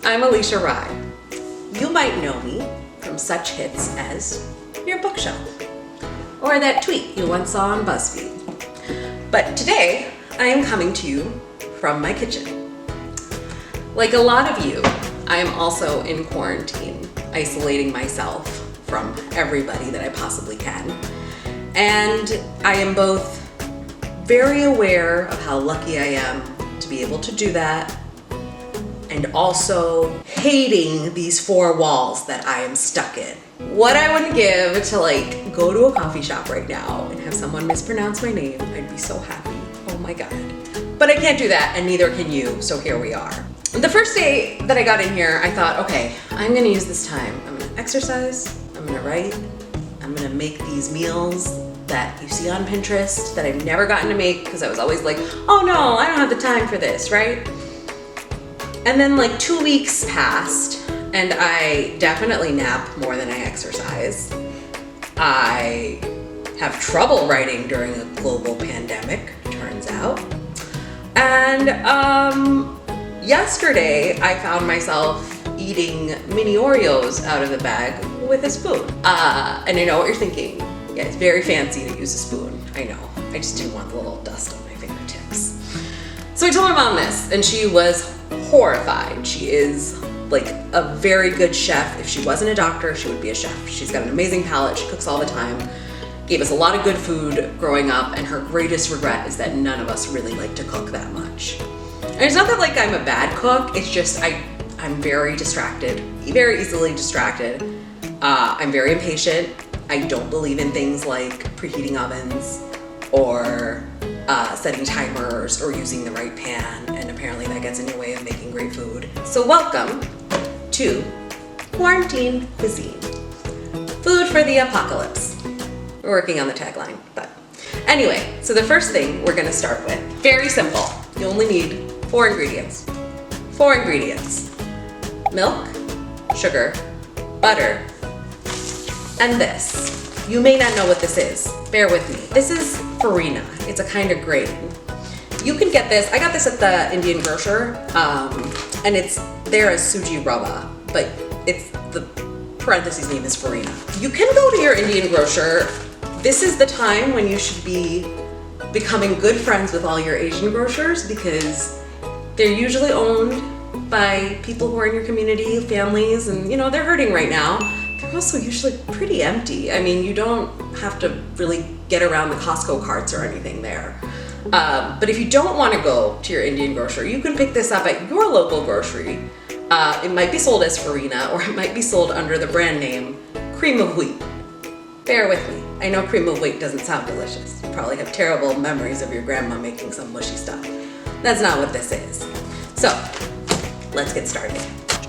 I'm Alicia Rye. You might know me from such hits as Your Bookshelf or that tweet you once saw on BuzzFeed. But today, I am coming to you from my kitchen. Like a lot of you, I am also in quarantine, isolating myself from everybody that I possibly can. And I am both very aware of how lucky I am to be able to do that, and also hating these four walls that I am stuck in. What I wouldn't give to go to a coffee shop right now and have someone mispronounce my name, I'd be so happy. Oh my God. But I can't do that, and neither can you, so here we are. The first day that I got in here, I thought, okay, I'm gonna use this time. I'm gonna exercise, I'm gonna write, I'm gonna make these meals that you see on Pinterest that I've never gotten to make because I was always like, oh no, I don't have the time for this, right? And then 2 weeks passed and I definitely nap more than I exercise. I have trouble writing during a global pandemic, turns out. And yesterday I found myself eating mini Oreos out of the bag with a spoon. And I know what you're thinking. Yeah, it's very fancy to use a spoon. I know. I just didn't want the little dust on my fingertips. So I told my mom this, and she was horrified. She is a very good chef. If she wasn't a doctor, she would be a chef. She's got an amazing palate. She cooks all the time. Gave us a lot of good food growing up, and her greatest regret is that none of us really like to cook that much. And it's not that I'm a bad cook. It's just I'm very distracted, very easily distracted. I'm very impatient. I don't believe in things like preheating ovens or setting timers or using the right pan, and apparently that gets in your way of making great food. So welcome to Quarantine Cuisine. Food for the apocalypse. We're working on the tagline, but anyway, so the first thing we're gonna start with, very simple. You only need 4 ingredients. 4 ingredients. Milk, sugar, butter, and this. You may not know what this is. Bear with me. This is farina. It's a kind of grain. You can get this. I got this at the Indian grocer, and it's there as suji rava, but it's the parentheses name is farina. You can go to your Indian grocer. This is the time when you should be becoming good friends with all your Asian grocers because they're usually owned by people who are in your community, families, and they're hurting right now. They're also usually pretty empty. I mean, you don't have to really get around the Costco carts or anything there. But if you don't want to go to your Indian grocer, you can pick this up at your local grocery. It might be sold as farina, or it might be sold under the brand name Cream of Wheat. Bear with me. I know cream of wheat doesn't sound delicious. You probably have terrible memories of your grandma making some mushy stuff. That's not what this is. So, let's get started.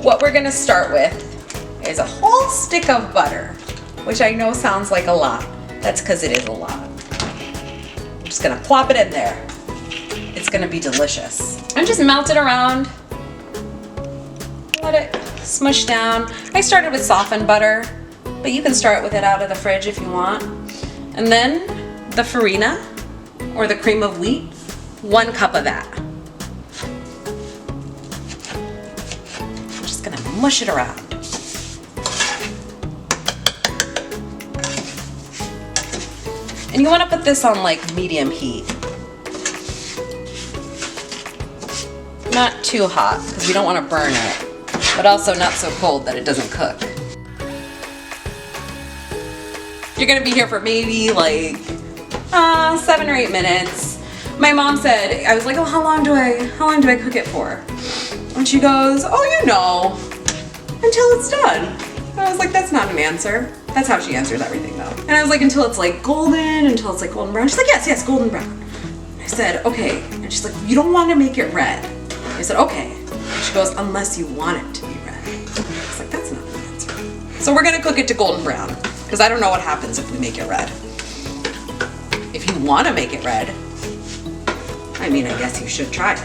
What we're gonna start with is a whole stick of butter, which I know sounds like a lot. That's because it is a lot. I'm just gonna plop it in there. It's gonna be delicious. And just melt it around. Let it smush down. I started with softened butter, but you can start with it out of the fridge if you want. And then the farina, or the cream of wheat, 1 cup of that. I'm just gonna mush it around. And you wanna put this on medium heat. Not too hot, because we don't wanna burn it, but also not so cold that it doesn't cook. You're gonna be here for maybe 7 or 8 minutes. My mom said, I was like, oh, how long do I cook it for? And she goes, oh, until it's done. And I was like, that's not an answer. That's how she answers everything though. And I was like, until it's golden, until it's golden brown. She's like, yes, golden brown. And I said, okay. And she's like, you don't want to make it red. I said, okay. And she goes, unless you want it to be red. I was like, that's not an answer. So we're gonna cook it to golden brown, because I don't know what happens if we make it red. If you want to make it red, I guess you should try it.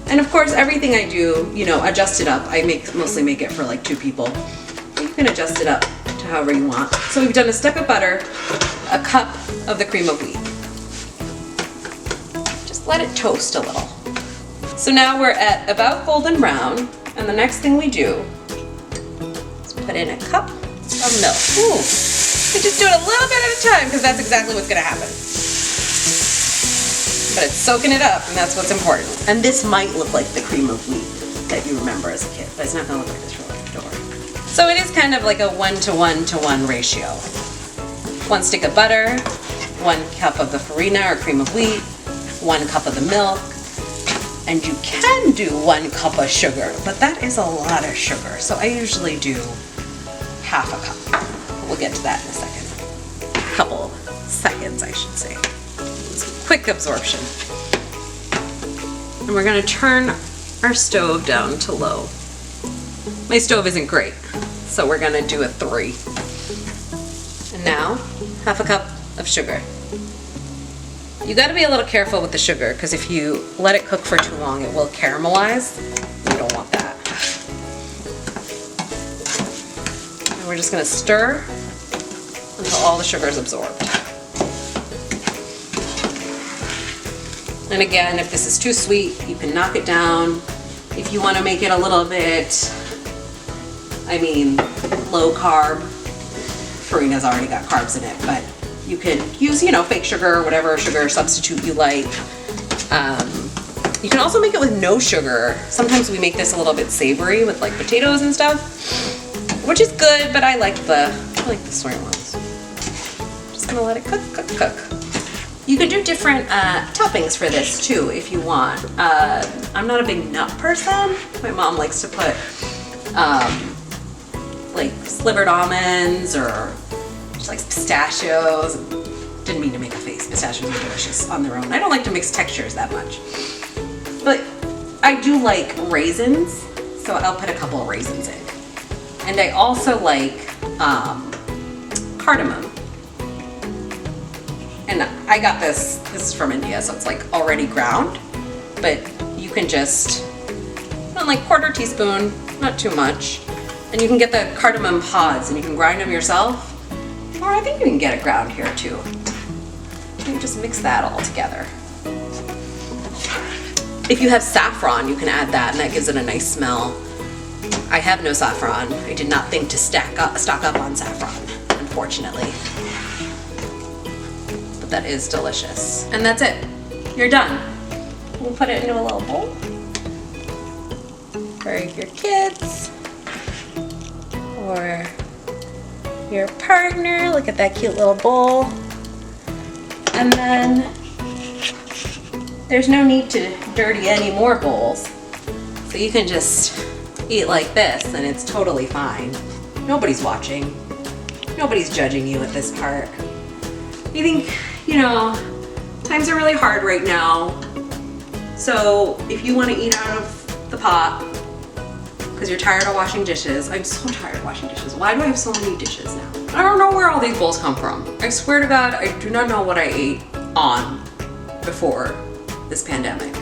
And of course, everything I do, adjust it up. I mostly make it for 2 people. You can adjust it up to however you want. So we've done a stick of butter, a cup of the cream of wheat. Just let it toast a little. So now we're at about golden brown. And the next thing we do is put in a cup of milk. Ooh. We just do it a little bit at a time because that's exactly what's gonna happen. But it's soaking it up, and that's what's important. And this might look like the cream of wheat that you remember as a kid, but it's not gonna look like this for life, don't worry. So it is kind of like a 1-to-1-to-1 ratio. 1 stick of butter, 1 cup of the farina or cream of wheat, 1 cup of the milk, and you can do 1 cup of sugar, but that is a lot of sugar. So I usually do half a cup. We'll get to that in a second. A couple seconds, I should say. Quick absorption. And we're gonna turn our stove down to low. My stove isn't great, so we're gonna do a 3. And now, half a cup of sugar. You gotta be a little careful with the sugar, because if you let it cook for too long, it will caramelize. You don't want that. And we're just gonna stir until all the sugar is absorbed. And again, if this is too sweet, you can knock it down. If you want to make it a little bit, low carb, farina's already got carbs in it, but you can use, fake sugar or whatever sugar substitute you like. You can also make it with no sugar. Sometimes we make this a little bit savory with like potatoes and stuff, which is good, but I like the soy ones. Just gonna let it cook. You could do different toppings for this too if you want. I'm not a big nut person. My mom likes to put like slivered almonds or just like pistachios. Didn't mean to make a face. Pistachios are delicious on their own. I don't like to mix textures that much. But I do like raisins, so I'll put a couple of raisins in. And I also like cardamom. And I got this is from India, so it's like already ground, but you can just, like 1/4 teaspoon, not too much. And you can get the cardamom pods and you can grind them yourself, or I think you can get it ground here too. You just mix that all together. If you have saffron, you can add that and that gives it a nice smell. I have no saffron. I did not think to stock up on saffron, unfortunately. But that is delicious. And that's it. You're done. We'll put it into a little bowl for your kids or your partner. Look at that cute little bowl. And then there's no need to dirty any more bowls. So you can just eat like this and it's totally fine. Nobody's watching. Nobody's judging you at this part. I think, times are really hard right now. So if you want to eat out of the pot because you're tired of washing dishes, I'm so tired of washing dishes. Why do I have so many dishes now? I don't know where all these bowls come from. I swear to God, I do not know what I ate on before this pandemic.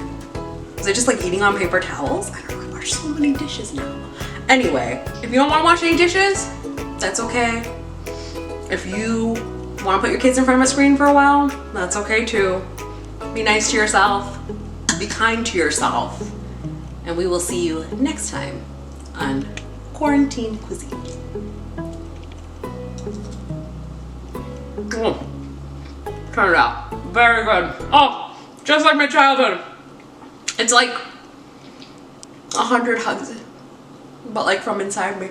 Was I just like eating on paper towels? I don't know, I wash so many dishes now. Anyway, if you don't want to wash any dishes, that's okay. If you want to put your kids in front of a screen for a while, that's okay too. Be nice to yourself, be kind to yourself, and we will see you next time on Quarantine Cuisine. Turn it out. Very good. Oh, just like my childhood. It's like 100 hugs, but like from inside me.